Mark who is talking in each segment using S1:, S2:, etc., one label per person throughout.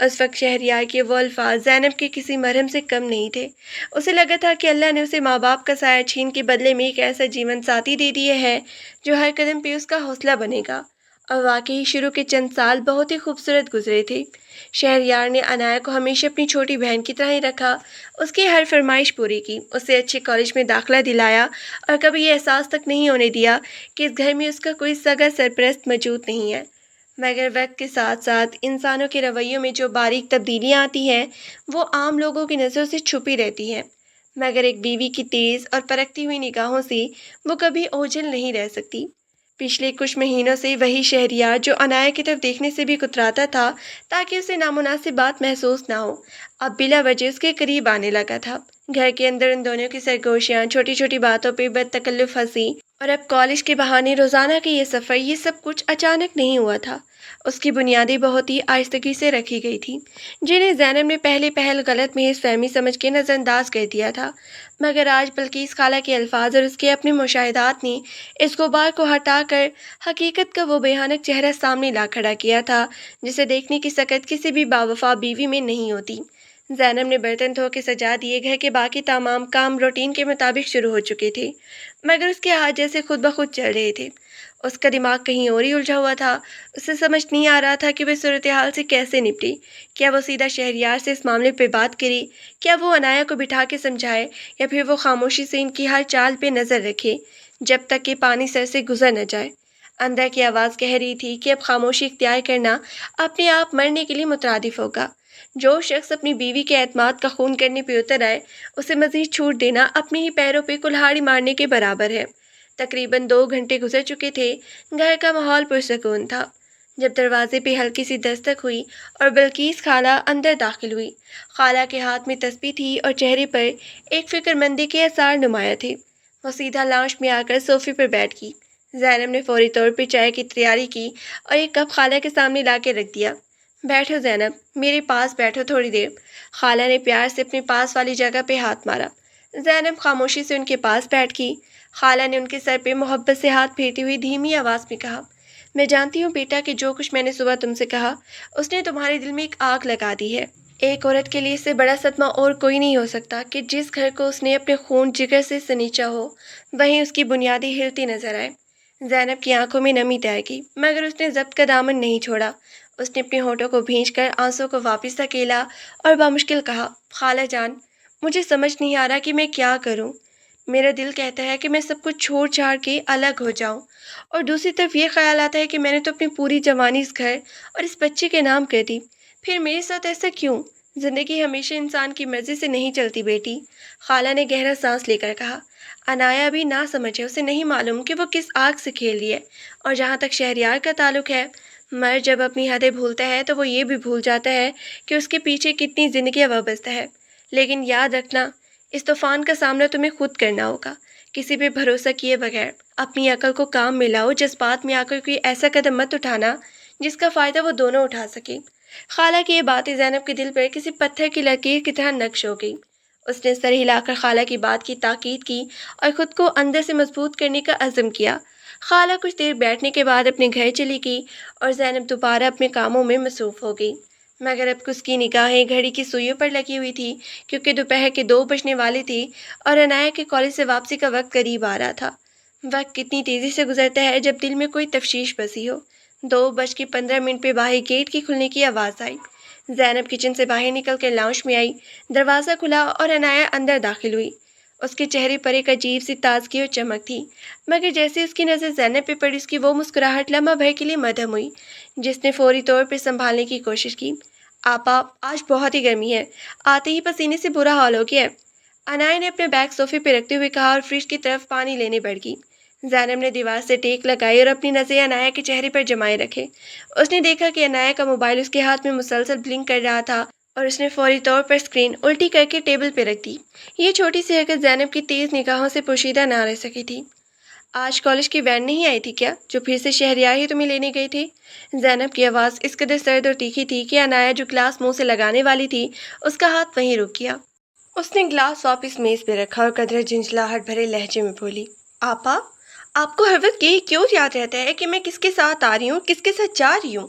S1: اس وقت شہریار کے وہ الفاظ زینب کے کسی مرہم سے کم نہیں تھے۔ اسے لگا تھا کہ اللہ نے اسے ماں باپ کا سایہ چھین کے بدلے میں ایک ایسا جیون ساتھی دے دیا ہے جو ہر قدم پہ اس کا حوصلہ بنے گا۔ اور واقعی شروع کے چند سال بہت ہی خوبصورت گزرے تھے۔ شہریار نے عنایا کو ہمیشہ اپنی چھوٹی بہن کی طرح ہی رکھا، اس کی ہر فرمائش پوری کی، اسے اچھے کالج میں داخلہ دلایا اور کبھی یہ احساس تک نہیں ہونے دیا کہ اس گھر میں اس کا کوئی سگا سرپرست موجود نہیں ہے۔ مگر وقت کے ساتھ ساتھ انسانوں کے رویوں میں جو باریک تبدیلیاں آتی ہیں وہ عام لوگوں کی نظروں سے چھپی رہتی ہیں، مگر ایک بیوی کی تیز اور پرکھتی ہوئی نگاہوں سے وہ کبھی اوجھل نہیں رہ سکتی۔ پچھلے کچھ مہینوں سے وہی شہریار جو عنایا کی طرف دیکھنے سے بھی کتراتا تھا تاکہ اسے نامناسب بات محسوس نہ ہو، اب بلا وجہ اس کے قریب آنے لگا تھا۔ گھر کے اندر ان دونوں کی سرگوشیاں، چھوٹی چھوٹی باتوں پہ بد تکلف ہنسی اور اب کالج کے بہانے روزانہ کے یہ سفر، یہ سب کچھ اچانک نہیں ہوا تھا۔ اس کی بنیادیں بہت ہی آہستگی سے رکھی گئی تھیں، جنہیں زینب نے پہلے پہل غلط محض فہمی سمجھ کے نظر انداز کر دیا تھا، مگر آج بلقیس خالہ کے الفاظ اور اس کے اپنے مشاہدات نے اس غبار کو ہٹا کر حقیقت کا وہ بھیانک چہرہ سامنے لا کھڑا کیا تھا جسے دیکھنے کی سکت کسی بھی باوفا بیوی میں نہیں ہوتی۔ زینب نے برتن دھو کے سجا دیے، گھر کے باقی تمام کام روٹین کے مطابق شروع ہو چکے تھے، مگر اس کے ہاتھ جیسے خود بخود چل رہے تھے۔ اس کا دماغ کہیں اور ہی الجھا ہوا تھا، اسے سمجھ نہیں آ رہا تھا کہ وہ صورتحال سے کیسے نپٹے۔ کیا وہ سیدھا شہریار سے اس معاملے پہ بات کرے، کیا وہ عنایا کو بٹھا کے سمجھائے، یا پھر وہ خاموشی سے ان کی ہر چال پہ نظر رکھے جب تک کہ پانی سر سے گزر نہ جائے۔ اندر کی آواز کہہ رہی تھی کہ اب خاموشی اختیار کرنا اپنے آپ مرنے کے لیے مترادف ہوگا۔ جو شخص اپنی بیوی کے اعتماد کا خون کرنے پہ اتر آئے، اسے مزید چھوٹ دینا اپنے ہی پیروں پہ کلہاڑی مارنے کے برابر ہے۔ تقریباً 2 گھنٹے گزر چکے تھے، گھر کا ماحول پرسکون تھا، جب دروازے پہ ہلکی سی دستک ہوئی اور بلقیس خالہ اندر داخل ہوئی۔ خالہ کے ہاتھ میں تسبیح تھی اور چہرے پر ایک فکر مندی کے آثار نمایاں تھے۔ وہ سیدھا لاؤنج میں آ کر صوفے پر بیٹھ گئی۔ زینب نے فوری طور پہ چائے کی تیاری کی اور ایک کپ خالہ کے سامنے لا کے رکھ دیا۔ بیٹھو زینب، میرے پاس بیٹھو تھوڑی دیر۔ خالہ نے پیار سے اپنے پاس والی جگہ پہ ہاتھ مارا۔ زینب خاموشی سے ان کے پاس بیٹھ گئی۔ خالہ نے ان کے سر پہ محبت سے ہاتھ پھیرتی ہوئی دھیمی آواز میں کہا، میں جانتی ہوں بیٹا کہ جو کچھ میں نے صبح تم سے کہا اس نے تمہارے دل میں ایک آگ لگا دی ہے۔ ایک عورت کے لیے اس سے بڑا صدمہ اور کوئی نہیں ہو سکتا کہ جس گھر کو اس نے اپنے خون جگر سے سنیچا ہو وہیں اس کی بنیادیں ہلتی نظر آئے۔ زینب کی آنکھوں میں نمی تیر گئی، مگر اس نے ضبط کا دامن نہیں چھوڑا۔ اس نے اپنے ہونٹوں کو بھینچ کر آنسوں کو واپس دھکیلا اور بامشکل کہا، خالہ جان، مجھے سمجھ نہیں آ رہا کہ میں کیا کروں۔ میرا دل کہتا ہے کہ میں سب کچھ چھوڑ چھاڑ کے الگ ہو جاؤں، اور دوسری طرف یہ خیال آتا ہے کہ میں نے تو اپنی پوری جوانی اس گھر اور اس بچے کے نام کر دی، پھر میرے ساتھ ایسا کیوں؟ زندگی ہمیشہ انسان کی مرضی سے نہیں چلتی بیٹی۔ خالہ نے گہرا سانس لے کر کہا، عنایا ابھی نہ سمجھے، اسے نہیں معلوم کہ وہ کس آگ سے کھیل رہی ہے، اور جہاں تک شہریار کا تعلق ہے، مرد جب اپنی حدیں بھولتا ہے تو وہ یہ بھی بھول جاتا ہے کہ اس کے پیچھے کتنی زندگیاں وابستہ ہے۔ لیکن یاد رکھنا، اس طوفان کا سامنا تمہیں خود کرنا ہوگا، کسی پہ بھروسہ کیے بغیر۔ اپنی عقل کو کام میں لاؤ، جذبات میں آ کر کوئی ایسا قدم مت اٹھانا جس کا فائدہ وہ دونوں اٹھا سکیں۔ خالہ کی یہ باتیں زینب کے دل پر کسی پتھر کی لکیر کی طرح نقش ہو گئی۔ اس نے سر ہلا کر خالہ کی بات کی تاکید کی اور خود کو اندر سے مضبوط کرنے کا عزم کیا۔ خالہ کچھ دیر بیٹھنے کے بعد اپنے گھر چلی گئی اور زینب دوبارہ اپنے کاموں میں مصروف ہو گئی، مگر اب اس کی نگاہیں گھڑی کی سوئیوں پر لگی ہوئی تھی، کیونکہ دوپہر کے 2 بجنے والے تھے اور عنایا کے کالج سے واپسی کا وقت قریب آ رہا تھا۔ وقت کتنی تیزی سے گزرتا ہے جب دل میں کوئی تشویش بسی ہو۔ 2:15 پہ باہر گیٹ کی کھلنے کی آواز آئی۔ زینب کچن سے باہر نکل کر لاؤنج میں آئی، دروازہ کھلا اور عنایا اندر داخل ہوئی۔ اس کے چہرے پر ایک عجیب سی تازگی اور چمک تھی، مگر جیسے اس کی نظر زینب پہ پڑی، اس کی وہ مسکراہٹ لمحہ بھر کے لیے مدھم ہوئی، جس نے فوری طور پر سنبھالنے کی کوشش کی۔ آپا، آج بہت ہی گرمی ہے، آتے ہی پسینے سے برا حال ہو گیا ہے، عنایا نے اپنے بیگ صوفے پہ رکھتے ہوئے کہا اور فریج کی طرف پانی لینے بڑھ گئی۔ زینب نے دیوار سے ٹیک لگائی اور اپنی نظریں عنایا کے چہرے پر جمائے رکھے۔ اس نے دیکھا کہ عنایا کا موبائل اس کے ہاتھ میں مسلسل بلنک کر رہا تھا اور اس نے فوری طور پر اسکرین الٹی کر کے ٹیبل پہ رکھ دی۔ یہ چھوٹی سی حرکت زینب کی تیز نگاہوں سے پوشیدہ نہ رہ سکی تھی۔ آج کالج کی وین نہیں آئی تھی کیا، جو پھر سے شہریار ہی تمہیں لینے گئے تھے؟ زینب کی آواز اس قدر سرد اور تیکھی تھی کہ عنایا جو گلاس منہ سے لگانے والی تھی، اس کا ہاتھ وہیں رک گیا۔ اس نے گلاس واپس میز پہ رکھا اور قدرے جھنجھلاہٹ بھرے لہجے میں بولی، آپا، آپ کو ہر وقت یہی کیوں یاد رہتا ہے کہ میں کس کے ساتھ آ رہی ہوں، کس کے ساتھ جا رہی ہوں؟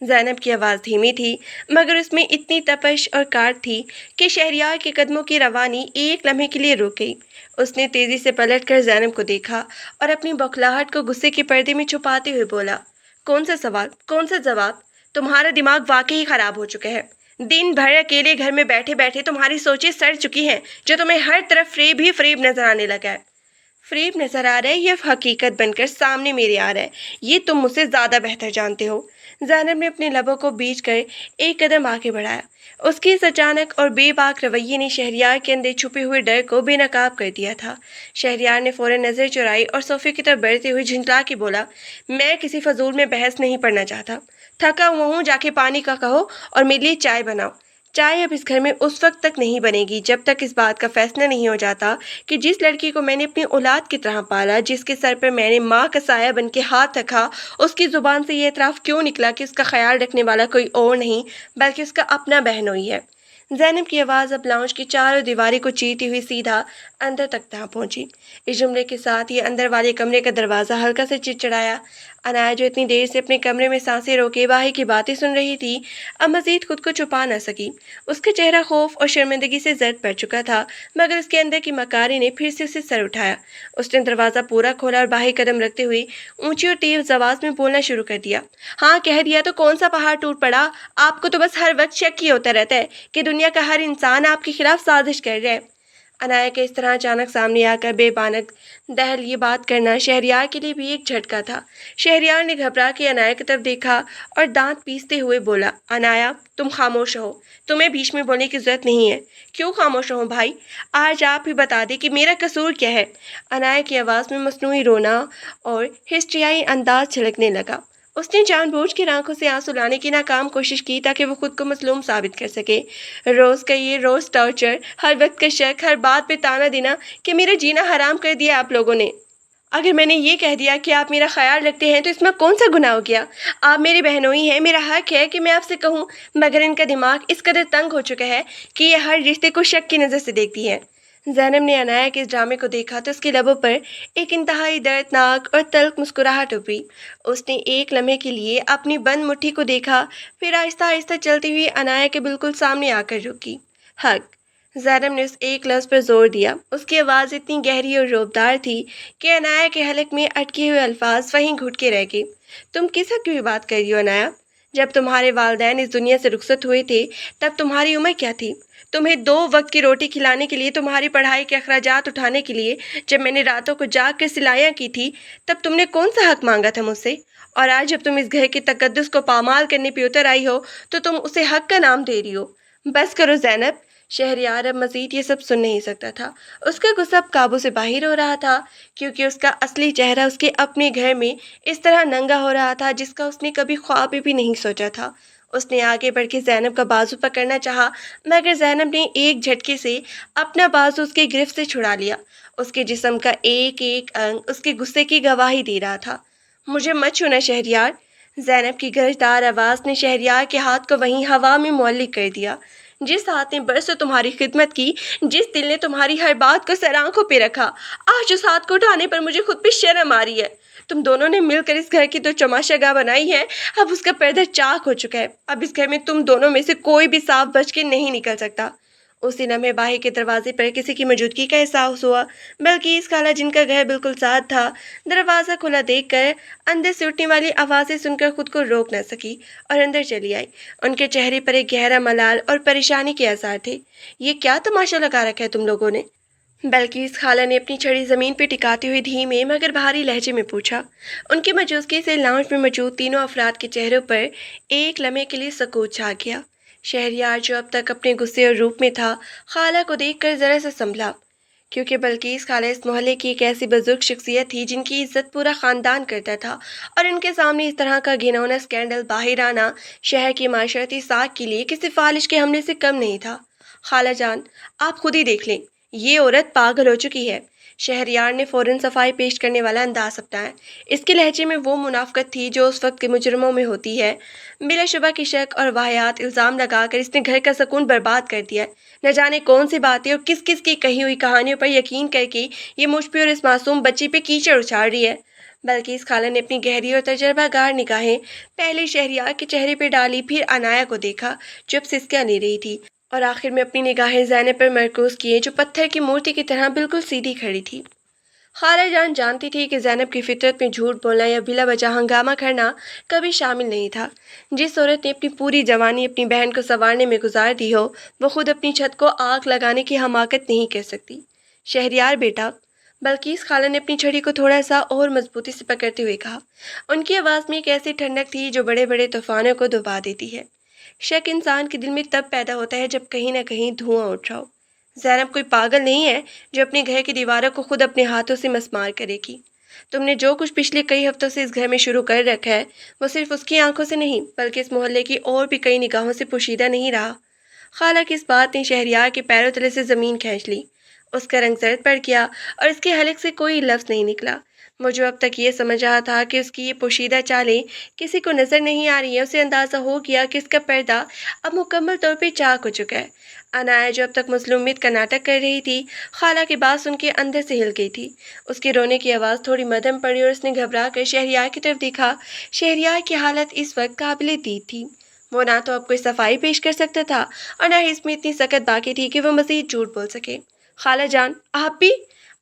S1: زینب کی آواز دھیمی تھی مگر اس میں اتنی تپش اور کاٹ تھی کہ شہریار کے قدموں کی روانی ایک لمحے کے لیے رک گئی۔ اس نے تیزی سے پلٹ کر زینب کو دیکھا اور اپنی بوکھلاہٹ کو غصے کے پردے میں چھپاتے ہوئے بولا، کون سا سوال، کون سا جواب؟ تمہارا دماغ واقعی خراب ہو چکا ہے۔ دن بھر اکیلے گھر میں بیٹھے بیٹھے تمہاری سوچیں سڑ چکی ہیں، جو تمہیں ہر طرف فریب ہی فریب نظر آنے لگا ہے۔ فریب نظر آ رہا ہے یا حقیقت بن کر سامنے میرے آ رہا ہے، یہ تم مجھ سے زیادہ بہتر جانتے ہو۔ زینب نے اپنے لبوں کو بیچ کر ایک قدم آگے بڑھایا۔ اس کے اس اچانک اور بے باک رویے نے شہریار کے اندر چھپے ہوئے ڈر کو بے نقاب کر دیا تھا۔ شہریار نے فوراً نظر چرائی اور صوفے کی طرف بڑھتے ہوئے جھنجلا کے بولا، میں کسی فضول میں بحث نہیں پڑھنا چاہتا۔ تھکا ہوا ہوں، جا کے پانی کا کہو اور میرے لیے چائے بناؤ۔ چائے اب اس گھر میں اس وقت تک نہیں بنے گی جب تک اس بات کا فیصلہ نہیں ہو جاتا کہ جس لڑکی کو میں نے اپنی اولاد کی طرح پالا، جس کے سر پر میں نے ماں کا سایہ بن کے ہاتھ رکھا، اس کی زبان سے یہ اعتراف کیوں نکلا کہ اس کا خیال رکھنے والا کوئی اور نہیں بلکہ اس کا اپنا بہنوئی ہے۔ زینب کی آواز اب لاؤنج کی چاروں دیواری کو چیرتی ہوئی سیدھا اندر تک جا پہنچی۔ اس جملے کے ساتھ یہ اندر والے کمرے کا دروازہ ہلکا سے چڑچڑایا۔ عنایا جو اتنی دیر سے اپنے کمرے میں سانسیں روکے باہر کی باتیں سن رہی تھی، اب مزید خود کو چھپا نہ سکی۔ اس کا چہرہ خوف اور شرمندگی سے زرد پڑ چکا تھا، مگر اس کے اندر کی مکاری نے پھر سے اسے سر اٹھایا۔ اس نے دروازہ پورا کھولا اور باہر قدم رکھتے ہوئے اونچی اور تیز آواز میں بولنا شروع کر دیا، ہاں کہہ دیا تو کون سا پہاڑ ٹوٹ پڑا؟ آپ کو تو بس ہر وقت شک ہی ہوتا رہتا ہے کہ دنیا کا ہر انسان آپ کے خلاف سازش کر رہا ہے۔ عنایا کے اس طرح اچانک سامنے آ کر بے بانک دہل یہ بات کرنا شہریار کے لیے بھی ایک جھٹکا تھا۔ شہریار نے گھبرا کے عنایا کی طرف دیکھا اور دانت پیستے ہوئے بولا، عنایا تم خاموش رہو، تمہیں بیچ میں بولنے کی ضرورت نہیں ہے۔ کیوں خاموش رہوں بھائی؟ آج آپ ہی بتا دیں کہ میرا قصور کیا ہے؟ عنایا کی آواز میں مصنوعی رونا اور ہسٹریائی انداز چھلکنے لگا۔ اس نے جان بوجھ کے آنکھوں سے آنسو لانے کی ناکام کوشش کی تاکہ وہ خود کو مظلوم ثابت کر سکے۔ روز کا یہ روز ٹارچر، ہر وقت کا شک، ہر بات پہ تانا دینا کہ میرا جینا حرام کر دیا آپ لوگوں نے۔ اگر میں نے یہ کہہ دیا کہ آپ میرا خیال رکھتے ہیں تو اس میں کون سا گناہ ہو گیا؟ آپ میری بہنوئی ہیں، میرا حق ہے کہ میں آپ سے کہوں، مگر ان کا دماغ اس قدر تنگ ہو چکا ہے کہ یہ ہر رشتے کو شک کی نظر سے دیکھتی ہے۔ زینب نے عنایا کے اس ڈرامے کو دیکھا تو اس کے لبوں پر ایک انتہائی دردناک اور تلخ مسکراہٹ ابھری۔ اس نے ایک لمحے کے لیے اپنی بند مٹھی کو دیکھا، پھر آہستہ آہستہ چلتی ہوئی عنایا کے بالکل سامنے آ کر رکی۔ حق! زینب نے اس ایک لفظ پر زور دیا۔ اس کی آواز اتنی گہری اور روبدار تھی کہ عنایا کے حلق میں اٹکے ہوئے الفاظ وہیں گھٹ کے رہ گئے۔ تم کس حق کی بات کر رہی ہو عنایا؟ جب تمہارے والدین اس دنیا سے رخصت ہوئے تھے تب تمہاری عمر کیا تھی؟ تمہیں 2 وقت کی روٹی کھلانے کے لیے، تمہاری پڑھائی کے اخراجات اٹھانے کے لیے، جب میں نے راتوں کو جاگ کر سلائیاں کی تھی تب تم نے کون سا حق مانگا تھا مجھ سے؟ اور آج جب تم اس گھر کے تقدس کو پامال کرنے پہ اتر آئی ہو تو تم اسے حق کا نام دے رہی ہو۔ بس کرو زینب! شہریار اب مزید یہ سب سن نہیں سکتا تھا۔ اس کا غصہ اب قابو سے باہر ہو رہا تھا کیونکہ اس کا اصلی چہرہ اس کے اپنے گھر میں اس طرح ننگا ہو رہا تھا جس کا اس نے کبھی خواب میں بھی نہیں سوچا تھا۔ اس نے آگے بڑھ کے زینب کا بازو پکڑنا چاہا مگر زینب نے ایک جھٹکے سے اپنا بازو اس کے گرفت سے چھڑا لیا۔ اس کے جسم کا ایک ایک انگ اس کے غصے کی گواہی دے رہا تھا۔ مجھے مت چھونا شہریار! زینب کی گرجدار آواز نے شہریار کے ہاتھ کو وہیں ہوا میں معلق کر دیا۔ جس ہاتھ نے برسوں تمہاری خدمت کی، جس دل نے تمہاری ہر بات کو سر آنکھوں پہ رکھا، آج اس ہاتھ کو اٹھانے پر مجھے خود پہ شرم آ رہی ہے۔ تم دونوں نے مل کر اس گھر کی 2 چماشا گاہ بنائی ہے، اب اس کا پردہ چاک ہو چکا ہے۔ اب اس گھر میں تم دونوں میں سے کوئی بھی صاف بچ کے نہیں نکل سکتا۔ اسی لمحے باہر کے دروازے پر کسی کی موجودگی کا احساس ہوا، بلکہ اس خالہ جن کا گھر بالکل ساتھ تھا، دروازہ کھلا دیکھ کر اندر سے اٹھنے والی آوازیں سن کر خود کو روک نہ سکی اور اندر چلی آئی۔ ان کے چہرے پر ایک گہرا ملال اور پریشانی کے آثار تھے۔ یہ کیا تماشا لگا رکھا ہے تم لوگوں نے؟ بلکہ اس خالہ نے اپنی چھڑی زمین پہ ٹکاتے ہوئے دھیمے مگر بھاری لہجے میں پوچھا۔ ان کی موجودگی سے لاؤنج میں موجود تینوں افراد کے چہروں پر ایک لمحے کے لیے سکوت چھا گیا۔ شہریار جو اب تک اپنے غصے اور روپ میں تھا، خالہ کو دیکھ کر ذرا سا سنبھلا، کیونکہ بلقیس خالہ اس محلے کی ایک ایسی بزرگ شخصیت تھی جن کی عزت پورا خاندان کرتا تھا، اور ان کے سامنے اس طرح کا گھناؤنا اسکینڈل باہر آنا شہر کی معاشرتی ساکھ کے لیے کسی فالج کے حملے سے کم نہیں تھا۔ خالہ جان، آپ خود ہی دیکھ لیں، یہ عورت پاگل ہو چکی ہے۔ شہریار نے فوراً صفائی پیش کرنے والا انداز اپنایا۔ اس کے لہجے میں وہ منافقت تھی جو اس وقت کے مجرموں میں ہوتی ہے۔ بلا شبہ کی شک اور واہیات الزام لگا کر اس نے گھر کا سکون برباد کر دیا۔ نہ جانے کون سی باتیں اور کس کس کی کہی ہوئی کہانیوں پر یقین کر کے یہ مجھ پہ اور اس معصوم بچے پہ کیچڑ اچھال رہی ہے۔ بلکہ اس خالہ نے اپنی گہری اور تجربہ گار نگاہیں پہلے شہریار کے چہرے پہ ڈالی، پھر عنایا کو دیکھا جو اب سسکیاں لے رہی تھی، اور آخر میں اپنی نگاہیں زینب پر مرکوز کیے جو پتھر کی مورتی کی طرح بالکل سیدھی کھڑی تھی۔ خالہ جان جانتی تھی کہ زینب کی فطرت میں جھوٹ بولنا یا بلا وجہ ہنگامہ کرنا کبھی شامل نہیں تھا۔ جس عورت نے اپنی پوری جوانی اپنی بہن کو سنوارنے میں گزار دی ہو، وہ خود اپنی چھت کو آگ لگانے کی حماقت نہیں کر سکتی۔ شہریار بیٹا، بلکہ خالہ نے اپنی چھڑی کو تھوڑا سا اور مضبوطی سے پکڑتے ہوئے کہا۔ ان کی آواز میں ایک ایسی ٹھنڈک تھی جو بڑے بڑے طوفانوں کو دبا دیتی ہے۔ شک انسان کے دل میں تب پیدا ہوتا ہے جب کہیں نہ کہیں دھواں اٹھ رہا ہو۔ زینب کوئی پاگل نہیں ہے جو اپنے گھر کی دیواروں کو خود اپنے ہاتھوں سے مسمار کرے گی۔ تم نے جو کچھ پچھلے کئی ہفتوں سے اس گھر میں شروع کر رکھا ہے، وہ صرف اس کی آنکھوں سے نہیں بلکہ اس محلے کی اور بھی کئی نگاہوں سے پوشیدہ نہیں رہا۔ خالہ کی اس بات نے شہریار کے پیروں تلے سے زمین کھینچ لی۔ اس کا رنگ زرد پڑ گیا اور اس کے حلق سے کوئی لفظ نہیں نکلا۔ وہ جو اب تک یہ سمجھ رہا تھا کہ اس کی یہ پوشیدہ چالیں کسی کو نظر نہیں آ رہی ہیں، اسے اندازہ ہو گیا کہ اس کا پردہ اب مکمل طور پہ چاک ہو چکا ہے۔ عنایا جو اب تک مظلومیت کا ناٹک کر رہی تھی، خالہ کی بات سن کے اندر سے ہل گئی تھی۔ اس کے رونے کی آواز تھوڑی مدھم پڑی اور اس نے گھبرا کر شہریار کی طرف دیکھا۔ شہریار کی حالت اس وقت قابل دید تھی۔ وہ نہ تو اب کوئی صفائی پیش کر سکتا تھا اور نہ ہی اس میں اتنی سکت باقی تھی کہ وہ مزید جھوٹ بول سکے۔ خالہ جان، آپ بھی؟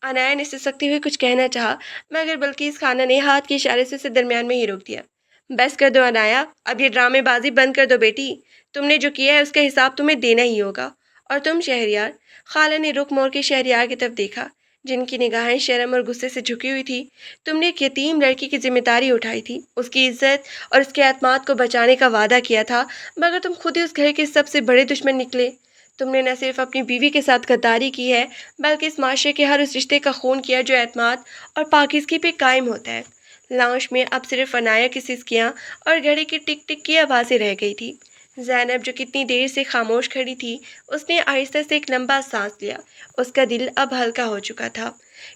S1: عنایا نے سسکتے ہوئے کچھ کہنا چاہا، مگر بلقیس خانہ نے ہاتھ کے اشارے سے اسے درمیان میں ہی روک دیا۔ بس کر دو عنایا، اب یہ ڈرامے بازی بند کر دو بیٹی۔ تم نے جو کیا ہے اس کا حساب تمہیں دینا ہی ہوگا۔ اور تم شہریار، خالہ نے رخ موڑ کے شہریار کی طرف دیکھا جن کی نگاہیں شرم اور غصے سے جھکی ہوئی تھی۔ تم نے ایک یتیم لڑکی کی ذمہ داری اٹھائی تھی، اس کی عزت اور اس کے اعتماد کو بچانے کا وعدہ کیا تھا، مگر تم خود ہی اس گھر کے سب سے بڑے دشمن نکلے۔ تم نے نہ صرف اپنی بیوی کے ساتھ غداری کی ہے بلکہ اس معاشرے کے ہر اس رشتے کا خون کیا جو اعتماد اور پاکیزگی پہ قائم ہوتا ہے۔ لاؤنج میں اب صرف عنایا کی سسکیاں اور گھڑی کی ٹک ٹک کی آوازیں رہ گئی تھی۔ زینب جو کتنی دیر سے خاموش کھڑی تھی، اس نے آہستہ سے ایک لمبا سانس لیا۔ اس کا دل اب ہلکا ہو چکا تھا،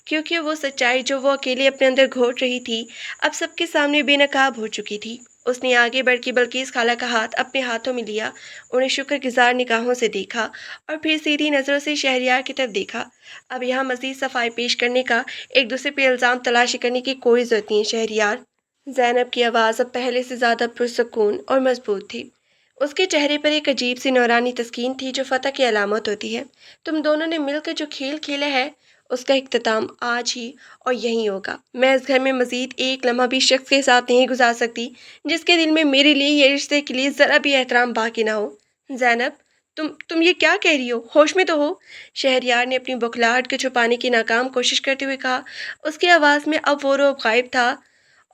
S1: کیونکہ وہ سچائی جو وہ اکیلے اپنے اندر گھوٹ رہی تھی اب سب کے سامنے بے نقاب ہو چکی تھی۔ اس نے آگے بڑھ کے بلقیس خالہ کا ہاتھ اپنے ہاتھوں میں لیا، انہیں شکر گزار نگاہوں سے دیکھا اور پھر سیدھی نظروں سے شہریار کی طرف دیکھا۔ اب یہاں مزید صفائی پیش کرنے کا، ایک دوسرے پہ الزام تلاشی کرنے کی کوئی ضرورت نہیں ہے شہریار۔ زینب کی آواز اب پہلے سے زیادہ پرسکون اور مضبوط تھی۔ اس کے چہرے پر ایک عجیب سی نورانی تسکین تھی جو فتح کی علامت ہوتی ہے۔ تم دونوں نے مل کر جو کھیل کھیلا ہے اس کا اختتام آج ہی اور یہیں ہوگا۔ میں اس گھر میں مزید ایک لمحہ بھی شخص کے ساتھ نہیں گزار سکتی جس کے دل میں میرے لیے یا رشتے کے لیے ذرا بھی احترام باقی نہ ہو۔ زینب، تم یہ کیا کہہ رہی ہو؟ ہوش میں تو ہو؟ شہریار نے اپنی بکھلاہٹ کو چھپانے کی ناکام کوشش کرتے ہوئے کہا۔ اس کی آواز میں اب وہ رعب غائب تھا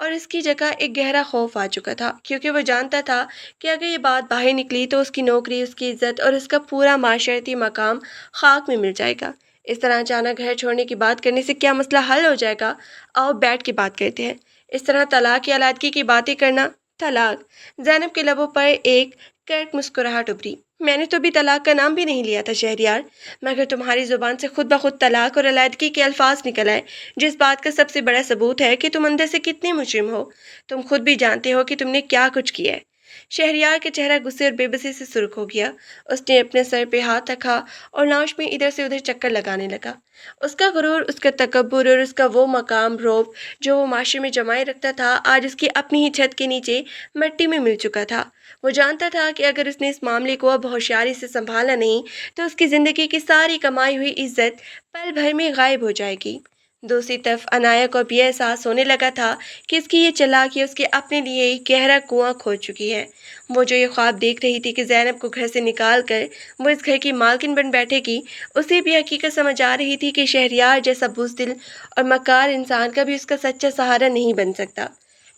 S1: اور اس کی جگہ ایک گہرا خوف آ چکا تھا، کیونکہ وہ جانتا تھا کہ اگر یہ بات باہر نکلی تو اس کی نوکری، اس کی عزت اور اس کا پورا معاشرتی مقام خاک میں مل جائے گا۔ اس طرح اچانک گھر چھوڑنے کی بات کرنے سے کیا مسئلہ حل ہو جائے گا؟ آؤ بیٹھ کے بات کرتے ہیں۔ اس طرح طلاق یا علیحدگی کی باتیں کرنا، طلاق؟ زینب کے لبوں پر ایک کرک مسکراہٹ ابھری۔ میں نے تو ابھی طلاق کا نام بھی نہیں لیا تھا شہریار، مگر تمہاری زبان سے خود بخود طلاق اور علیحدگی کے الفاظ نکل آئے، جس بات کا سب سے بڑا ثبوت ہے کہ تم اندر سے کتنے مجرم ہو۔ تم خود بھی جانتے ہو کہ تم نے کیا کچھ کیا ہے۔ شہریار کا چہرہ غصے اور بے بسی سے سرخ ہو گیا۔ اس نے اپنے سر پہ ہاتھ رکھا اور لاؤنج میں ادھر سے ادھر چکر لگانے لگا۔ اس کا غرور، اس کا تکبر اور اس کا وہ مقام رعب جو وہ معاشرے میں جمائے رکھتا تھا، آج اس کی اپنی ہی چھت کے نیچے مٹی میں مل چکا تھا۔ وہ جانتا تھا کہ اگر اس نے اس معاملے کو اب ہوشیاری سے سنبھالا نہیں تو اس کی زندگی کی ساری کمائی ہوئی عزت پل بھر میں غائب ہو جائے گی۔ دوسری طرف عنایا کو اب یہ احساس ہونے لگا تھا کہ اس کی یہ چالاکی اس کے اپنے لیے ایک گہرا کنواں کھود چکی ہے۔ وہ جو یہ خواب دیکھ رہی تھی کہ زینب کو گھر سے نکال کر وہ اس گھر کی مالکن بن بیٹھے گی، اسے بھی حقیقت سمجھ آ رہی تھی کہ شہریار جیسا بزدل اور مکار انسان کبھی اس کا سچا سہارا نہیں بن سکتا۔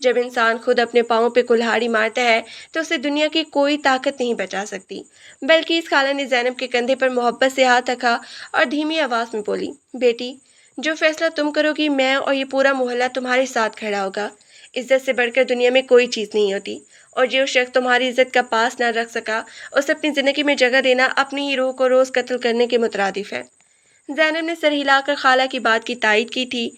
S1: جب انسان خود اپنے پاؤں پہ کلہاڑی مارتا ہے تو اسے دنیا کی کوئی طاقت نہیں بچا سکتی۔ بلکہ اس خالہ نے زینب کے کندھے پر محبت سے ہاتھ رکھا اور دھیمی آواز میں بولی، بیٹی، جو فیصلہ تم کرو گی میں اور یہ پورا محلہ تمہارے ساتھ کھڑا ہوگا۔ عزت سے بڑھ کر دنیا میں کوئی چیز نہیں ہوتی، اور جو شخص تمہاری عزت کا پاس نہ رکھ سکا اسے اپنی زندگی میں جگہ دینا اپنی ہی روح کو روز قتل کرنے کے مترادف ہے۔ زینب نے سر ہلا کر خالہ کی بات کی تائید کی تھی۔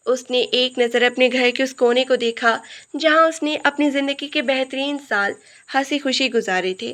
S1: اس نے ایک نظر اپنے گھر کے اس کونے کو دیکھا جہاں اس نے اپنی زندگی کے بہترین سال ہنسی خوشی گزارے تھے۔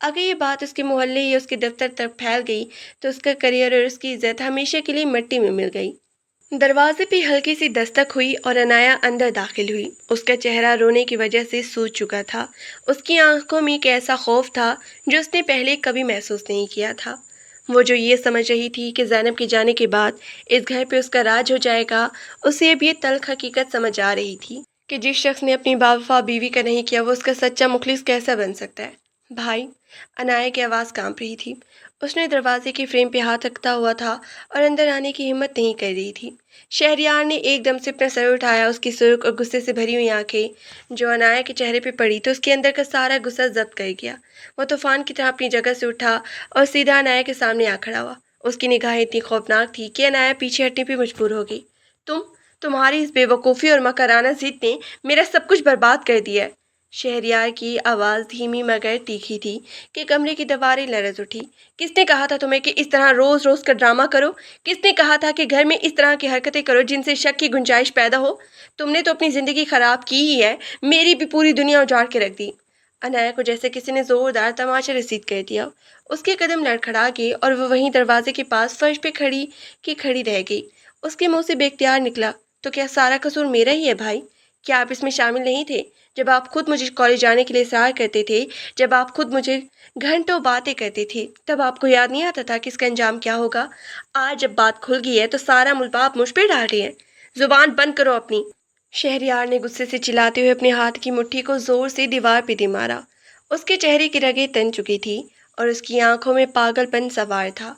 S1: اگر یہ بات اس کے محلے یا اس کے دفتر تک پھیل گئی تو اس کا کریئر اور اس کی عزت ہمیشہ کے لیے مٹی میں مل گئی۔ دروازے پہ ہلکی سی دستک ہوئی اور عنایا اندر داخل ہوئی۔ اس کا چہرہ رونے کی وجہ سے سوج چکا تھا۔ اس کی آنکھوں میں ایک ایسا خوف تھا جو اس نے پہلے کبھی محسوس نہیں کیا تھا۔ وہ جو یہ سمجھ رہی تھی کہ زینب کے جانے کے بعد اس گھر پہ اس کا راج ہو جائے گا، اسے اب یہ تلخ حقیقت سمجھ آ رہی تھی کہ جس شخص نے اپنی باوفا بیوی کا نہیں کیا، وہ اس کا سچا مخلص کیسا بن سکتا ہے؟ بھائی، عنایا کی آواز کانپ رہی تھی۔ اس نے دروازے کی فریم پہ ہاتھ رکھتا ہوا تھا اور اندر آنے کی ہمت نہیں کر رہی تھی۔ شہریار نے ایک دم سے اپنا سر اٹھایا۔ اس کی سرخ اور غصے سے بھری ہوئی آنکھیں جو عنایا کے چہرے پہ پڑی تو اس کے اندر کا سارا غصہ ضبط کر گیا۔ وہ طوفان کی طرح اپنی جگہ سے اٹھا اور سیدھا عنایا کے سامنے آ کھڑا ہوا۔ اس کی نگاہیں اتنی خوفناک تھی کہ عنایا پیچھے ہٹنے پہ مجبور ہو گئی۔ تمہاری اس بے وقوفی اور مکرانہ ضد نے میرا سب کچھ برباد کر دیا ہے۔ شہریار کی آواز دھیمی مگر تیکھی تھی کہ کمرے کی دیواریں لرز اٹھی۔ کس نے کہا تھا تمہیں کہ اس طرح روز روز کا ڈرامہ کرو؟ کس نے کہا تھا کہ گھر میں اس طرح کی حرکتیں کرو جن سے شک کی گنجائش پیدا ہو؟ تم نے تو اپنی زندگی خراب کی ہی ہے، میری بھی پوری دنیا اجاڑ کے رکھ دی۔ عنایا کو جیسے کسی نے زوردار تماچا رسید کر دیا۔ اس کے قدم لڑکھڑا گئے اور وہ وہیں دروازے کے پاس فرش پہ کھڑی رہ گئی۔ اس کے منہ سے بے اختیار نکلا، تو کیا سارا قصور میرا ہی ہے بھائی؟ کیا آپ اس میں شامل نہیں تھے؟ جب آپ خود مجھے کالج جانے کے لیے اصرار کرتے تھے، جب آپ خود مجھے گھنٹوں باتیں کرتے تھے، تب آپ کو یاد نہیں آتا تھا کہ اس کا انجام کیا ہوگا؟ آج جب بات کھل گئی ہے تو سارا ملبہ آپ مجھ پہ ڈال رہے ہیں۔ زبان بند کرو اپنی۔ شہریار نے غصے سے چلاتے ہوئے اپنے ہاتھ کی مٹھی کو زور سے دیوار پہ دے مارا۔ اس کے چہرے کی رگیں تن چکی تھی اور اس کی آنکھوں میں پاگل پن سوار تھا۔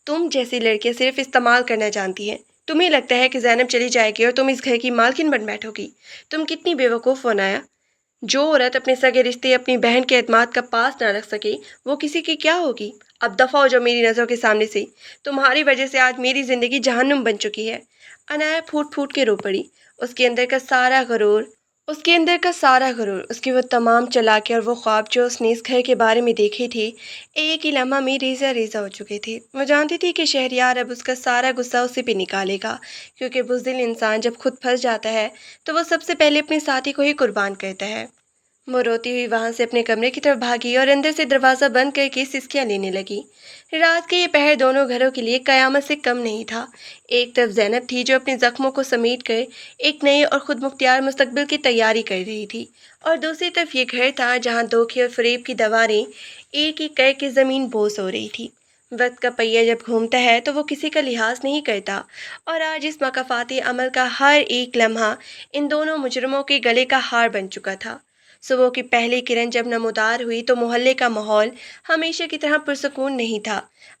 S1: تم جیسی لڑکیاں صرف استعمال کرنا جانتی ہیں۔ تمہیں لگتا ہے کہ زینب چلی جائے گی اور تم اس گھر کی مالکن بن بیٹھو گی۔ تم کتنی بے وقوف ہو عنایا۔ جو عورت اپنے سگے رشتے اپنی بہن کے اعتماد کا پاس نہ رکھ سکے، وہ کسی کی کیا ہوگی؟ اب دفع ہو جاؤ میری نظروں کے سامنے سے۔ تمہاری وجہ سے آج میری زندگی جہنم بن چکی ہے۔ عنایا پھوٹ پھوٹ کے رو پڑی۔ اس کے اندر کا سارا غرور، اس کی وہ تمام چالاکیاں اور وہ خواب جو اس نے اس گھر کے بارے میں دیکھے تھے، ایک ہی لمحہ میں ریزہ ریزہ ہو چکے تھے۔ وہ جانتی تھی کہ شہریار اب اس کا سارا غصہ اسی پہ نکالے گا، کیونکہ بزدل انسان جب خود پھنس جاتا ہے تو وہ سب سے پہلے اپنے ساتھی کو ہی قربان کرتا ہے۔ وہ روتی ہوئی وہاں سے اپنے کمرے کی طرف بھاگی اور اندر سے دروازہ بند کر کے سسکیاں لینے لگی۔ رات کے یہ پہر دونوں گھروں کے لیے قیامت سے کم نہیں تھا۔ ایک طرف زینب تھی جو اپنے زخموں کو سمیٹ کر ایک نئے اور خود مختار مستقبل کی تیاری کر رہی تھی، اور دوسری طرف یہ گھر تھا جہاں دھوکے اور فریب کی دیواریں ایک ایک کر کے زمین بوس ہو رہی تھی۔ وقت کا پہیہ جب گھومتا ہے تو وہ کسی کا لحاظ نہیں کرتا، اور آج اس مکافاتی عمل کا ہر ایک لمحہ ان دونوں مجرموں کے گلے کا ہار بن چکا تھا۔ صبح کی پہلی کرن جب نمودار ہوئی تو محلے کا ماحول ہمیشہ کی طرح پرسکون نہیں تھا۔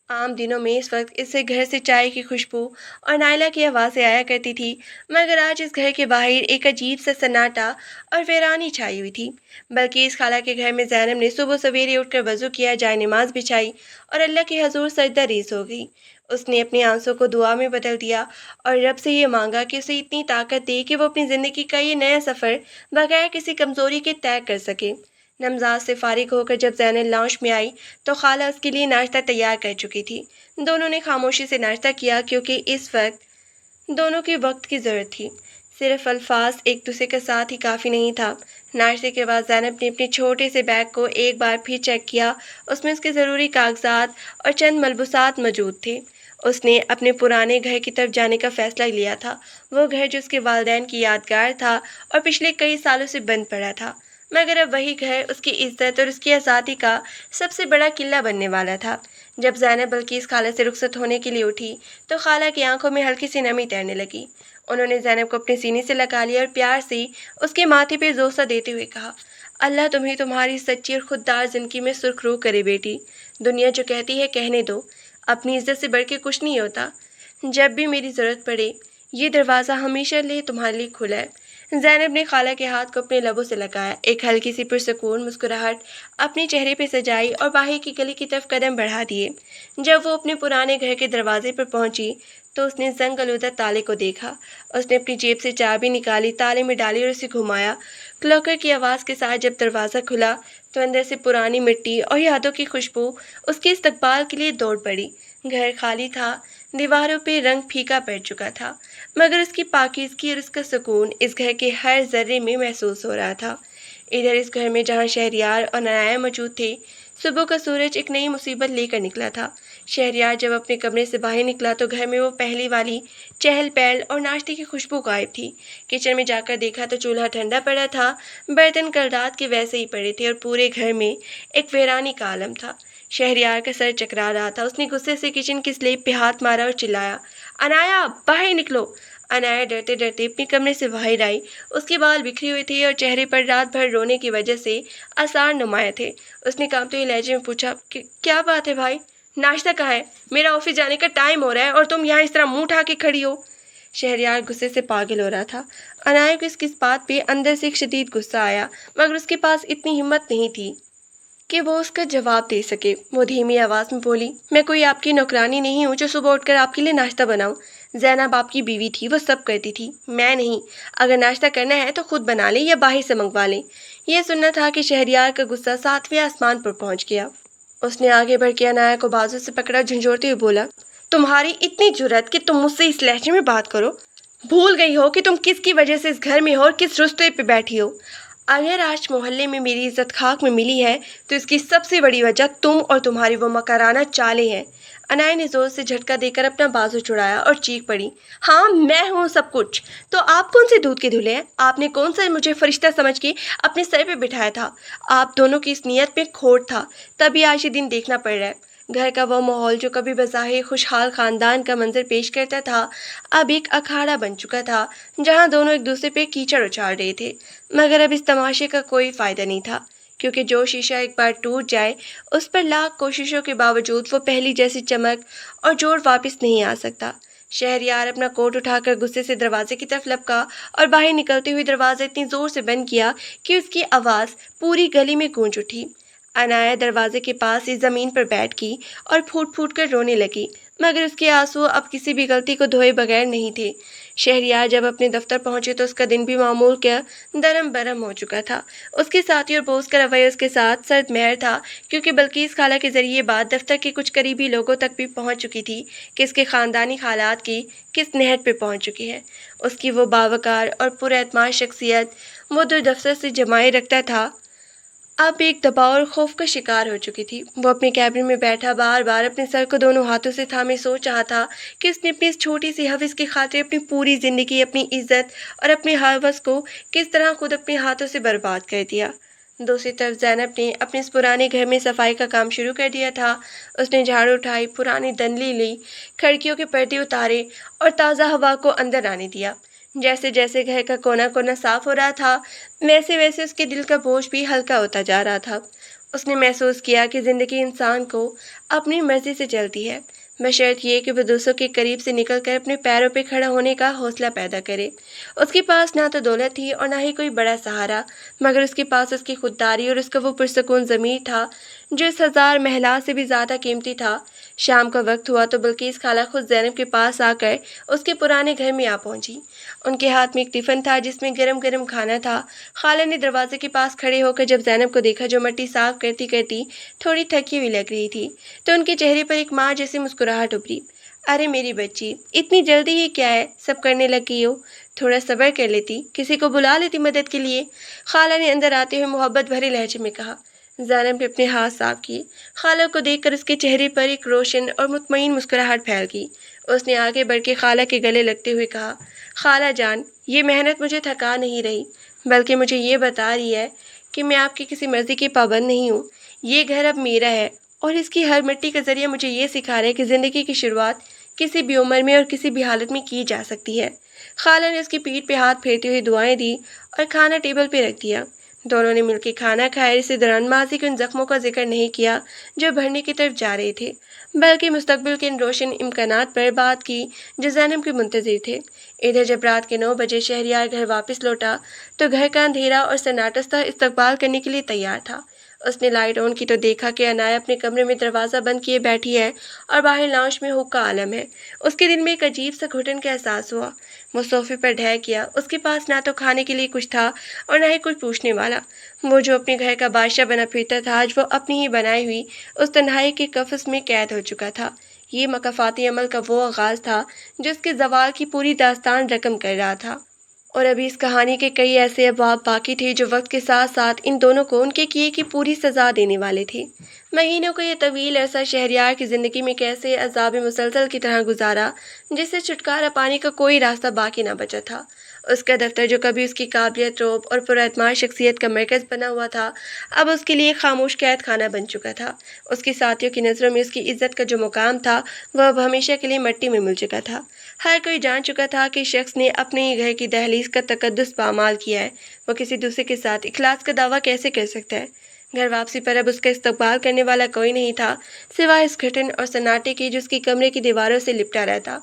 S1: عام دنوں میں اس وقت اس سے گھر سے چائے کی خوشبو اور نائلہ کی آوازیں آیا کرتی تھی، مگر آج اس گھر کے باہر ایک عجیب سا سناٹا اور ویرانی چھائی ہوئی تھی۔ بلکہ اس خالہ کے گھر میں زینب نے صبح سویرے اٹھ کر وضو کیا، جائے نماز بچھائی اور اللہ کے حضور سجدہ ریز ہو گئی۔ اس نے اپنے آنسوں کو دعا میں بدل دیا اور رب سے یہ مانگا کہ اسے اتنی طاقت دے کہ وہ اپنی زندگی کا یہ نیا سفر بغیر کسی کمزوری کے طے کر سکے۔ نماز سے فارغ ہو کر جب زینب لاؤنج میں آئی تو خالہ اس کے لیے ناشتہ تیار کر چکی تھی۔ دونوں نے خاموشی سے ناشتہ کیا کیونکہ اس وقت دونوں کے وقت کی ضرورت تھی۔ صرف الفاظ ایک دوسرے کے ساتھ ہی کافی نہیں تھا۔ ناشتے کے بعد زینب نے اپنے چھوٹے سے بیگ کو ایک بار پھر چیک کیا۔ اس میں اس کے ضروری کاغذات اور چند ملبوسات موجود تھے۔ اس نے اپنے پرانے گھر کی طرف جانے کا فیصلہ لیا تھا، وہ گھر جو اس کے والدین کی یادگار تھا اور پچھلے کئی سالوں سے بند پڑا تھا، مگر اب وہی گھر اس کی عزت اور اس کی آزادی کا سب سے بڑا قلعہ بننے والا تھا۔ جب زینب بلقیس خالہ سے رخصت ہونے کے لیے اٹھی تو خالہ کی آنکھوں میں ہلکی سی نمی تیرنے لگی۔ انہوں نے زینب کو اپنے سینے سے لگا لیا اور پیار سے اس کے ماتھے پہ زوسہ دیتے ہوئے کہا، اللہ تمہیں تمہاری سچی اور خوددار زندگی میں سرخ رو کرے بیٹی۔ دنیا جو کہتی ہے کہنے دو، اپنی عزت سے بڑھ کے کچھ نہیں ہوتا۔ جب بھی میری ضرورت پڑے یہ دروازہ ہمیشہ تمہارے لیے کھلا ہے۔ زینب نے خالہ کے ہاتھ کو اپنے لبوں سے لگایا، ایک ہلکی سی پرسکون مسکراہٹ اپنے چہرے پہ سجائی اور باہر کی گلی کی طرف قدم بڑھا دیے۔ جب وہ اپنے پرانے گھر کے دروازے پر پہنچی تو اس نے زنگ آلودہ تالے کو دیکھا۔ اس نے اپنی جیب سے چابی نکالی، تالے میں ڈالی اور اسے گھمایا۔ کلوکر کی آواز کے ساتھ جب دروازہ کھلا تو اندر سے پرانی مٹی اور یادوں کی خوشبو اس کے استقبال کے لیے دوڑ پڑی۔ گھر خالی تھا، دیواروں پہ رنگ پھیکا پڑ چکا تھا، مگر اس کی پاکیزگی اور اس کا سکون اس گھر کے ہر ذرے میں محسوس ہو رہا تھا۔ ادھر اس گھر میں جہاں شہریار اور عنایا موجود تھے، صبح کا سورج ایک نئی مصیبت لے کر نکلا تھا۔ شہریار جب اپنے کمرے سے باہر نکلا تو گھر میں وہ پہلی والی چہل پہل اور ناشتے کی خوشبو غائب تھی۔ کچن میں جا کر دیکھا تو چولہا ٹھنڈا پڑا تھا، برتن کل رات کے ویسے ہی پڑے تھے اور پورے گھر میں ایک ویرانی کا عالم تھا۔ شہریار کا سر چکرا رہا تھا۔ اس نے غصے سے کچن کی سلیب پہ ہاتھ مارا اور چلایا، انایا باہر نکلو! انایا ڈرتے ڈرتے اپنے کمرے سے باہر آئی۔ اس کے بال بکھرے ہوئے تھے اور چہرے پر رات بھر رونے کی وجہ سے آثار نمایاں تھے۔ اس نے کانپتے ہوئے لہجے میں پوچھا، کیا بات ہے بھائی؟ ناشتہ کہاں ہے؟ میرا آفس جانے کا ٹائم ہو رہا ہے اور تم یہاں اس طرح منہ اٹھا کے کھڑی ہو۔ شہریار غصے سے پاگل ہو رہا تھا۔ انایا کو اس کی بات پہ اندر سے ایک شدید غصہ آیا، مگر اس کے پاس اتنی ہمت نہیں تھی کہ وہ اس کا جواب دے سکے۔ وہ دھیمی آواز میں بولی، میں کوئی آپ کی نوکرانی نہیں ہوں جو صبح اٹھ کر آپ کے لیے ناشتہ بناؤں۔ زینب آپ کی بیوی تھی، وہ سب کرتی تھی، میں نہیں۔ اگر ناشتہ کرنا ہے تو خود بنا لیں یا باہر سے منگوا لیں۔ یہ سننا تھا کہ شہریار کا غصہ ساتویں آسمان پر پہنچ گیا۔ اس نے آگے بڑھ کے انایا کو بازو سے پکڑا، جھنجھوڑتے ہوئے بولا، تمہاری اتنی جرأت کہ تم مجھ سے اس لہجے میں بات کرو؟ بھول گئی ہو کہ تم کس کی وجہ سے اس گھر میں ہو اور کس رستے پہ بیٹھی ہو؟ اگر آج محلے میں میری عزت خاک میں ملی ہے تو اس کی سب سے بڑی وجہ تم اور تمہاری وہ مکرانہ چالیں ہیں۔ انایا نے زور سے جھٹکا دے کر اپنا بازو چھڑایا اور چیخ پڑی، ہاں میں ہوں سب کچھ، تو آپ کون سے دودھ کے دھلے ہیں؟ آپ نے کون سا مجھے فرشتہ سمجھ کے اپنے سر پہ بٹھایا تھا؟ آپ دونوں کی اس نیت میں کھوٹ تھا، تبھی آج یہ دن دیکھنا پڑ رہا ہے۔ گھر کا وہ ماحول جو کبھی بظاہر خوشحال خاندان کا منظر پیش کرتا تھا، اب ایک اکھاڑا بن چکا تھا جہاں دونوں ایک دوسرے پہ کیچڑ اچھال رہے تھے۔ مگر اب اس تماشے کا کوئی فائدہ نہیں تھا، کیونکہ جو شیشہ ایک بار ٹوٹ جائے اس پر لاکھ کوششوں کے باوجود وہ پہلی جیسی چمک اور جوڑ واپس نہیں آ سکتا۔ شہریار اپنا کوٹ اٹھا کر غصے سے دروازے کی طرف لپکا اور باہر نکلتے ہوئے دروازہ اتنی زور سے بند کیا کہ اس کی آواز پوری گلی میں گونج اٹھی۔ انایا دروازے کے پاس ہی زمین پر بیٹھ گئی اور پھوٹ پھوٹ کر رونے لگی، مگر اس کے آنسو اب کسی بھی غلطی کو دھوئے بغیر نہیں تھے۔ شہریار جب اپنے دفتر پہنچے تو اس کا دن بھی معمول کا درم برم ہو چکا تھا۔ اس کے ساتھی اور بوس کا رویہ اس کے ساتھ سرد مہر تھا، کیونکہ بلقیس خالہ کے ذریعے یہ بات دفتر کے کچھ قریبی لوگوں تک بھی پہنچ چکی تھی کہ اس کے خاندانی حالات کی کس نہج پہ پہنچ چکی ہے۔ اس کی وہ باوقار اور پر اعتماد شخصیت وہ جو دفتر سے جمائے رکھتا تھا، اب ایک دباؤ اور خوف کا شکار ہو چکی تھی۔ وہ اپنے کیبن میں بیٹھا بار بار اپنے سر کو دونوں ہاتھوں سے تھامے سوچ رہا تھا کہ اس نے اپنی اس چھوٹی سی حوث کی خاطر اپنی پوری زندگی، اپنی عزت اور اپنے حوث کو کس طرح خود اپنے ہاتھوں سے برباد کر دیا۔ دوسری طرف زینب نے اپنے اس پرانے گھر میں صفائی کا کام شروع کر دیا تھا۔ اس نے جھاڑو اٹھائی، پرانی دنلی لی، کھڑکیوں کے پردے اتارے اور تازہ ہوا کو اندر آنے دیا۔ جیسے جیسے گھر کا کونا کونا صاف ہو رہا تھا، ویسے ویسے اس کے دل کا بوجھ بھی ہلکا ہوتا جا رہا تھا۔ اس نے محسوس کیا کہ زندگی انسان کو اپنی مرضی سے چلتی ہے، بشرط یہ کہ وہ دوسروں کے قریب سے نکل کر اپنے پیروں پہ کھڑا ہونے کا حوصلہ پیدا کرے۔ اس کے پاس نہ تو دولت تھی اور نہ ہی کوئی بڑا سہارا، مگر اس کے پاس اس کی خودداری اور اس کا وہ پرسکون ضمیر تھا جو اس 1000 محلات سے بھی زیادہ قیمتی تھا۔ شام کا وقت ہوا تو بلقیس خالہ خود زینب کے پاس آ کر اس کے پرانے گھر میں آ پہنچی۔ ان کے ہاتھ میں ایک ٹفن تھا جس میں گرم گرم کھانا تھا۔ خالہ نے دروازے کے پاس کھڑے ہو کر جب زینب کو دیکھا جو مٹی صاف کرتی کرتی تھوڑی تھکی ہوئی لگ رہی تھی، تو ان کے چہرے پر ایک ماں جیسی مسکراہٹ ابھری۔ ارے میری بچی، اتنی جلدی یہ کیا ہے؟ سب کرنے لگ گئی ہو؟ تھوڑا صبر کر لیتی، کسی کو بلا لیتی مدد کے لیے۔ خالہ نے اندر آتے ہوئے محبت بھرے لہجے میں کہا۔ زینب نے اپنے ہاتھ صاف کیے۔ خالہ کو دیکھ کر اس کے چہرے پر ایک روشن اور مطمئن مسکراہٹ پھیل گئی۔ اس نے آگے بڑھ کے خالہ کے گلے لگتے ہوئے کہا، خالہ جان، یہ محنت مجھے تھکا نہیں رہی، بلکہ مجھے یہ بتا رہی ہے کہ میں آپ کی کسی مرضی کی پابند نہیں ہوں۔ یہ گھر اب میرا ہے اور اس کی ہر مٹی کا ذریعہ مجھے یہ سکھا رہا ہے کہ زندگی کی شروعات کسی بھی عمر میں اور کسی بھی حالت میں کی جا سکتی ہے۔ خالہ نے اس کی پیٹھ پہ ہاتھ پھیرتے ہوئے دعائیں دی اور کھانا ٹیبل پہ رکھ دیا۔ دونوں نے مل کے کھانا کھایا۔ اسی دوران ماضی کے ان زخموں کا ذکر نہیں کیا جو بھرنے کی طرف جا رہے تھے، بلکہ مستقبل کے ان روشن امکانات پر بات کی جو زینب کے منتظر تھے۔ ادھر جب رات کے 9 بجے شہریار گھر واپس لوٹا تو گھر کا اندھیرا اور سناٹا استقبال کرنے کے لیے تیار تھا۔ اس نے لائٹ آن کی تو دیکھا کہ انایا اپنے کمرے میں دروازہ بند کیے بیٹھی ہے اور باہر لاؤنج میں حق کا عالم ہے۔ اس کے دل میں ایک عجیب سا گھٹن کا احساس ہوا۔ وہ صوفے پر ڈھہ گیا۔ اس کے پاس نہ تو کھانے کے لیے کچھ تھا اور نہ ہی کچھ پوچھنے والا۔ وہ جو اپنے گھر کا بادشاہ بنا پھرتا تھا، آج وہ اپنی ہی بنائی ہوئی اس تنہائی کے قفس میں قید ہو چکا تھا۔ یہ مکافاتی عمل کا وہ آغاز تھا جو اس کے زوال کی پوری داستان رقم کر رہا تھا۔ اور ابھی اس کہانی کے کئی ایسے ابواب باقی تھے جو وقت کے ساتھ ساتھ ان دونوں کو ان کے کیے کی پوری سزا دینے والے تھے۔ مہینوں کا یہ طویل عرصہ شہریار کی زندگی میں کیسے عذاب مسلسل کی طرح گزارا، جس سے چھٹکارا پانے کا کوئی راستہ باقی نہ بچا تھا۔ اس کا دفتر جو کبھی اس کی قابلیت، روب اور پراعتماد شخصیت کا مرکز بنا ہوا تھا، اب اس کے لیے ایک خاموش قید خانہ بن چکا تھا۔ اس کی ساتھیوں کی نظروں میں اس کی عزت کا جو مقام تھا، وہ اب ہمیشہ کے لیے مٹی میں مل چکا تھا۔ ہر کوئی جان چکا تھا کہ شخص نے اپنے ہی گھر کی دہلیز کا تقدس پامال کیا ہے، وہ کسی دوسرے کے ساتھ اخلاص کا دعویٰ کیسے کر سکتا ہے؟ گھر واپسی پر اب اس کا استقبال کرنے والا کوئی نہیں تھا، سوائے اس گھٹن اور سناٹے کے جو اس کی کمرے کی دیواروں سے لپٹا رہتا۔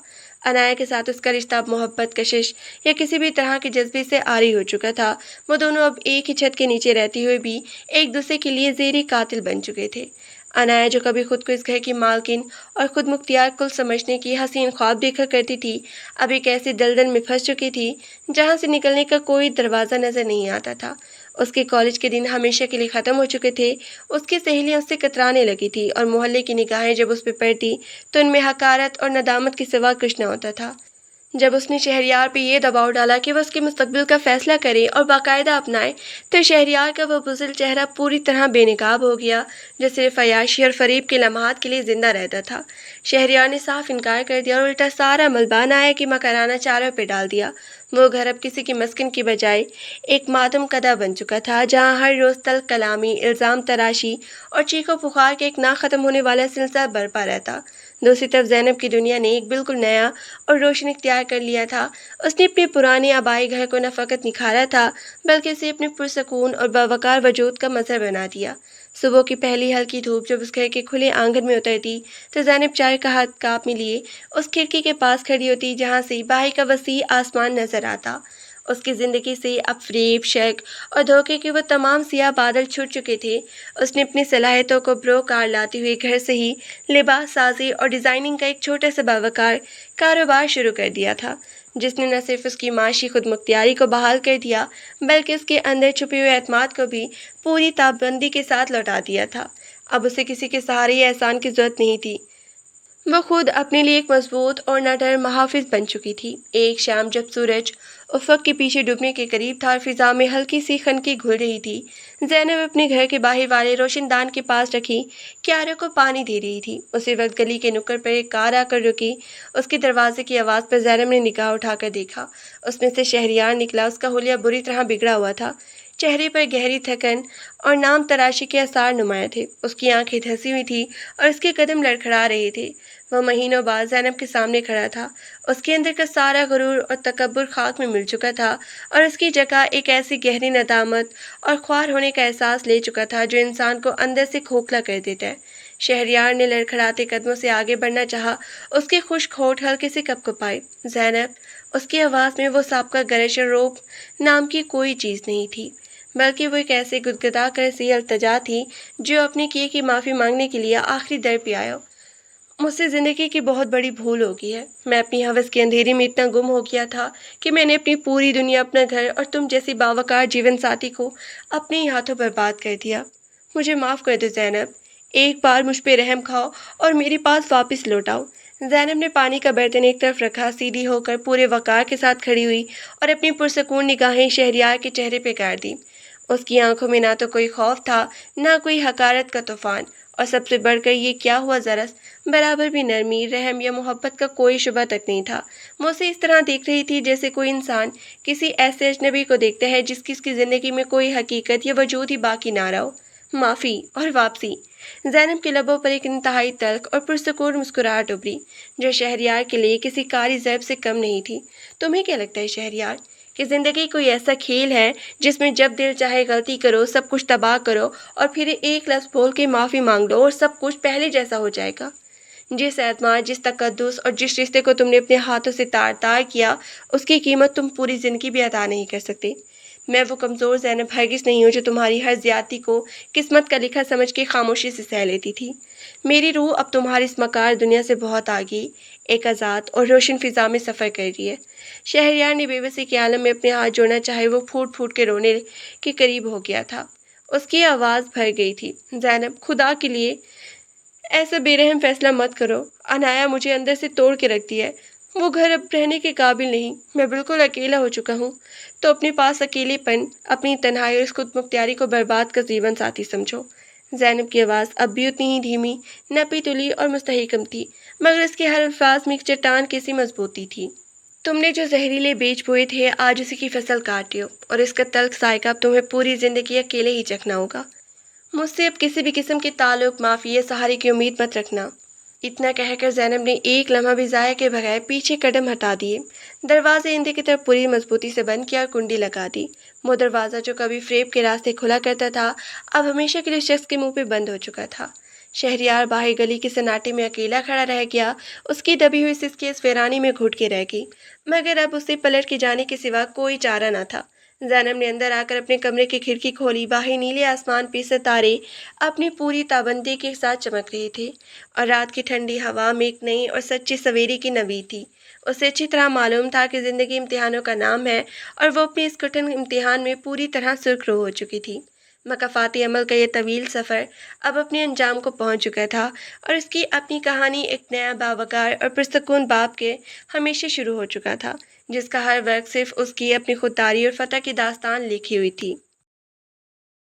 S1: انایا کے ساتھ اس کا رشتہ اب محبت، کشش یا کسی بھی طرح کے جذبے سے عاری ہو چکا تھا۔ وہ دونوں اب ایک ہی چھت کے نیچے رہتے ہوئے بھی ایک دوسرے کے لیے زیرِ قاتل بن چکے تھے۔ انایا جو کبھی خود کو اس گھر کی مالکن اور خود مختار کل سمجھنے کی حسین خواب دیکھا کرتی تھی، اب ایک ایسی دلدل میں پھنس چکی تھی جہاں سے نکلنے کا کوئی دروازہ نظر نہیں آتا تھا۔ اس کے کالج کے دن ہمیشہ کے لیے ختم ہو چکے تھے۔ اس کی سہیلیاں اس سے کترانے لگی تھی اور محلے کی نگاہیں جب اس پہ پڑتی تو ان میں حقارت اور ندامت کے سوا کچھ نہ ہوتا تھا۔ جب اس نے شہریار پہ یہ دباؤ ڈالا کہ وہ اس کے مستقبل کا فیصلہ کرے اور باقاعدہ اپنائے، تو شہریار کا وہ بزدل چہرہ پوری طرح بے نقاب ہو گیا جو صرف عیاشی اور فریب کے لمحات کے لیے زندہ رہتا تھا۔ شہریار نے صاف انکار کر دیا اور الٹا سارا ملبہ انایا کی مکرانہ چاروں پہ ڈال دیا۔ وہ گھر اب کسی کی مسکن کی بجائے ایک ماتم کدہ بن چکا تھا، جہاں ہر روز تلخ کلامی، الزام تراشی اور چیخ و پکار کے ایک نہ ختم ہونے والا سلسلہ برپا رہتا۔ دوسری طرف زینب کی دنیا نے ایک بالکل نیا اور روشن اختیار کر لیا تھا۔ اس نے اپنے پرانے آبائی گھر کو نہ فقط نکھارا تھا بلکہ اسے اپنے پرسکون اور باوقار وجود کا مظہر بنا دیا۔ صبح کی پہلی ہلکی دھوپ جب اس گھر کے کھلے آنگن میں اترتی تو زینب چائے کا ہاتھ کاپ میں لیے اس کھڑکی کے پاس کھڑی ہوتی جہاں سے باہر کا وسیع آسمان نظر آتا۔ اس کی زندگی سے اب فریب، شک اور دھوکے کے وہ تمام سیاہ بادل چھٹ چکے تھے۔ اس نے اپنی صلاحیتوں کو بروکار لاتے ہوئے گھر سے ہی لباس سازی اور ڈیزائننگ کا ایک چھوٹا سا باوقار کاروبار شروع کر دیا تھا، جس نے نہ صرف اس کی معاشی خود مختاری کو بحال کر دیا بلکہ اس کے اندر چھپے ہوئے اعتماد کو بھی پوری تابندی کے ساتھ لوٹا دیا تھا۔ اب اسے کسی کے سہارے یا احسان کی ضرورت نہیں تھی، وہ خود اپنے لیے ایک مضبوط اور نڈر محافظ بن چکی تھی۔ ایک شام جب سورج افق کے پیچھے ڈوبنے کے قریب تھا اور فضا میں ہلکی سی خنکی گھل رہی تھی، زینب اپنے گھر کے باہر والے روشن دان کے پاس رکھی کیاروں کو پانی دے رہی تھی۔ اسی وقت گلی کے نکڑ پر ایک کار آ کر رکی۔ اس کے دروازے کی آواز پر زینب نے نگاہ اٹھا کر دیکھا۔ اس میں سے شہریار نکلا۔ اس کا حلیہ بری طرح بگڑا ہوا تھا، چہرے پر گہری تھکن اور نام تراشی کے آثار نمایاں تھے۔ اس کی آنکھیں دھسی ہوئی تھیں اور اس کے قدم لڑکھڑا رہے تھے۔ وہ مہینوں بعد زینب کے سامنے کھڑا تھا۔ اس کے اندر کا سارا غرور اور تکبر خاک میں مل چکا تھا اور اس کی جگہ ایک ایسی گہری ندامت اور خوار ہونے کا احساس لے چکا تھا جو انسان کو اندر سے کھوکھلا کر دیتا ہے۔ شہریار نے لڑکھڑاتے قدموں سے آگے بڑھنا چاہا۔ اس کے خشک ہونٹ ہلکے سے کپکپائے۔ زینب! اس کی آواز میں وہ سابقہ گرج اور روب نام کی کوئی چیز نہیں تھی، بلکہ وہ ایک ایسے گدگدا کر سی التجا تھی جو اپنے کیے کی معافی مانگنے کے لیے آخری در پہ آیا ہو۔ مجھ سے زندگی کی بہت بڑی بھول ہو گئی ہے۔ میں اپنی ہوس کے اندھیرے میں اتنا گم ہو گیا تھا کہ میں نے اپنی پوری دنیا، اپنا گھر اور تم جیسی باوقار جیون ساتھی کو اپنے ہی ہاتھوں برباد کر دیا۔ مجھے معاف کر دو زینب، ایک بار مجھ پہ رحم کھاؤ اور میرے پاس واپس لوٹ آؤ۔ زینب نے پانی کا برتن ایک طرف رکھا، سیدھی ہو کر پورے وقار کے ساتھ کھڑی ہوئی اور اپنی پرسکون نگاہیں شہریار کے چہرے پہ گاڑ دی۔ اس کی آنکھوں میں نہ تو کوئی خوف تھا، نہ کوئی حقارت کا طوفان، اور سب سے بڑھ کر یہ کیا ہوا ذرس برابر بھی نرمی، رحم یا محبت کا کوئی شبہ تک نہیں تھا۔ وہ اسے اس طرح دیکھ رہی تھی جیسے کوئی انسان کسی ایسے اجنبی کو دیکھتا ہے جس کی اس کی زندگی میں کوئی حقیقت یا وجود ہی باقی نہ رہا ہو۔ معافی اور واپسی! زینب کے لبوں پر ایک انتہائی تلخ اور پرسکون مسکراہٹ ابھری جو شہریار کے لیے کسی کاری ضرب سے کم نہیں تھی۔ تمہیں کیا لگتا ہے شہریار کہ زندگی کوئی ایسا کھیل ہے جس میں جب دل چاہے غلطی کرو، سب کچھ تباہ کرو اور پھر ایک لفظ بول کے معافی مانگ لو اور سب کچھ پہلے جیسا ہو جائے گا؟ جس اعتماد، جس تقدس اور جس رشتے کو تم نے اپنے ہاتھوں سے تار تار کیا، اس کی قیمت تم پوری زندگی بھی ادا نہیں کر سکتے۔ میں وہ کمزور زینب ہرگز نہیں ہوں جو تمہاری ہر زیادتی کو قسمت کا لکھا سمجھ کے خاموشی سے سہ لیتی تھی۔ میری روح اب تمہاری اس مکار دنیا سے بہت آگے ایک آزاد اور روشن فضا میں سفر کر رہی ہے۔ شہریار نے بے بسی کے عالم میں اپنے ہاتھ جوڑنا چاہے، وہ پھوٹ پھوٹ کے رونے کے قریب ہو گیا تھا۔ اس کی آواز بھر گئی تھی۔ زینب، خدا کے لیے ایسا بے رحم فیصلہ مت کرو۔ انایا مجھے اندر سے توڑ کے رکھتی ہے۔ وہ گھر اب رہنے کے قابل نہیں، میں بالکل اکیلا ہو چکا ہوں۔ تو اپنے پاس اکیلے پن، اپنی تنہائی اور اس خود مختاری کو برباد کا جیون ساتھی سمجھو۔ زینب کی آواز اب بھی اتنی ہی دھیمی، نپی تلی اور مستحکم تھی، مگر اس کے ہر الفاظ میں ایک چٹان کی سی مضبوطی تھی۔ تم نے جو زہریلے بیج بوئے تھے آج اسی کی فصل کاٹ ہو، اور اس کا تلخ ذائقہ اب تمہیں پوری زندگی اکیلے ہی چکھنا ہوگا۔ مجھ سے اب کسی بھی قسم کے تعلق، معافی یا سہارے کی امید مت رکھنا۔ اتنا کہہ کر زینب نے ایک لمحہ بھی ضائع کے بغیر پیچھے قدم ہٹا دیے، دروازے ایندھے کی طرف پوری مضبوطی سے بند کیا اور کنڈی لگا دی۔ وہ دروازہ جو کبھی فریب کے راستے کھلا کرتا تھا اب ہمیشہ کے لیے شخص کے منہ پہ بند ہو چکا تھا۔ شہریار باہر گلی کے سناٹے میں اکیلا کھڑا رہ گیا، اس کی دبی ہوئی سسکی اس ویرانی میں گھٹ کے رہ گئی، مگر اب اسے پلٹ کے جانے کے سوا کوئی چارہ نہ تھا۔ زینب نے اندر آ کر اپنے کمرے کی کھڑکی کھولی، باہر نیلے آسمان پہ ستارے اپنی پوری تابندی کے ساتھ چمک رہے تھے، اور رات کی ٹھنڈی ہوا میں ایک نئی اور سچی سویرے کی نوید تھی۔ اسے اچھی طرح معلوم تھا کہ زندگی امتحانوں کا نام ہے، اور وہ اپنے اس کٹھن امتحان میں پوری طرح سرخ رو ہو چکی تھی۔ مکافاتی عمل کا یہ طویل سفر اب اپنے انجام کو پہنچ چکا تھا، اور اس کی اپنی کہانی ایک نیا باوقار اور پرسکون باب کے ہمیشہ شروع ہو چکا تھا، جس کا ہر ورق صرف اس کی اپنی خودداری اور فتح کی داستان لکھی ہوئی تھی۔